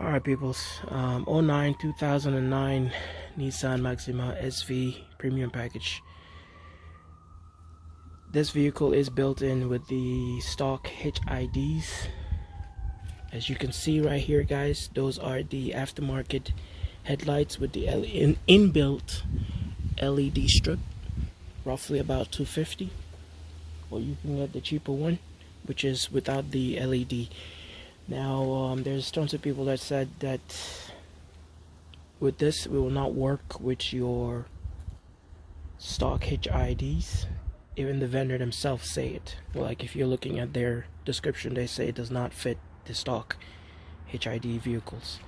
Alright peoples, 2009 Nissan Maxima SV premium package. This vehicle is built in with the stock HIDs. As you can see right here guys, those are the aftermarket headlights with the inbuilt LED strip, roughly about $250. Or you can get the cheaper one, which is without the LED. Now there's tons of people that said that with this it will not work with your stock HIDs. Even the vendor themselves say it. Like if you're looking at their description, they say it does not fit the stock HID vehicles.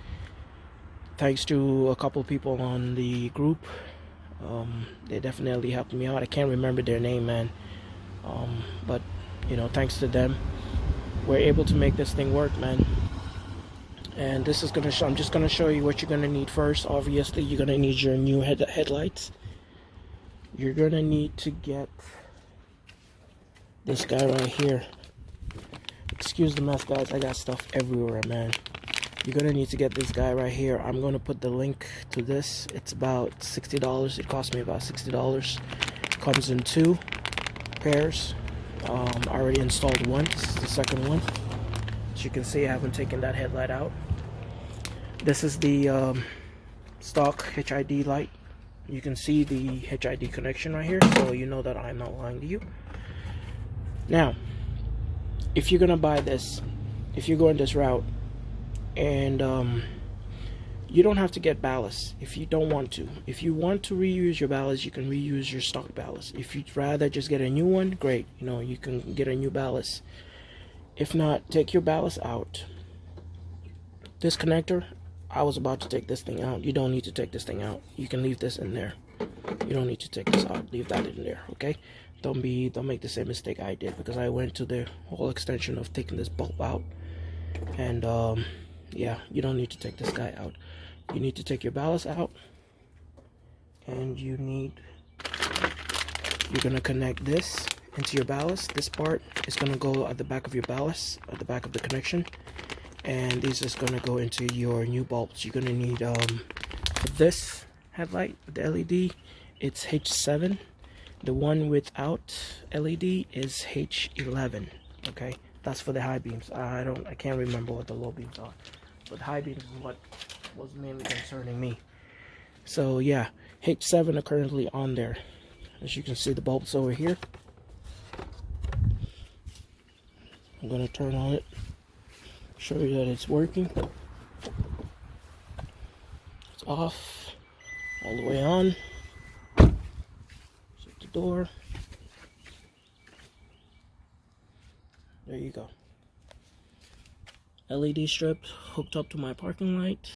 Thanks to a couple people on the group, they definitely helped me out. I can't remember their name, man, but you know, thanks to them, we're able to make this thing work, man. And this is gonna show, I'm just gonna show you what you're gonna need first. Obviously you're gonna need your new headlights. You're gonna need to get this guy right here. Excuse the mess guys, I got stuff everywhere, man. You're gonna need to get this guy right here. I'm gonna put the link to this. It's about $60. It cost me about $60. Comes in 2 pairs. I already installed one. This is the second one. As you can see, I haven't taken that headlight out. This is the stock HID light. You can see the HID connection right here, so you know that I'm not lying to you. Now, if you're gonna buy this, if you're going this route, and you don't have to get ballast if you don't want to. If you want to reuse your ballast, you can reuse your stock ballast. If you'd rather just get a new one, great, you know, you can get a new ballast. If not, take your ballast out. This connector, I was about to take this thing out. You don't need to take this thing out. You can leave this in there. You don't need to take this out. Leave that in there, okay? Don't make the same mistake I did, because I went to the whole extension of taking this bulb out. And yeah, you don't need to take this guy out. You need to take your ballast out, and you're gonna connect this into your ballast. This part is gonna go at the back of your ballast, at the back of the connection, and this is gonna go into your new bulbs. You're gonna need for this headlight with the LED, it's H7. The one without LED is H11. Okay, that's for the high beams. I can't remember what the low beams are, but high beams is what was mainly concerning me. So yeah, H7 are currently on there. As you can see, the bulbs over here. I'm gonna turn on it, show you that it's working. It's off, all the way on. Shut the door. There you go. LED strip hooked up to my parking light.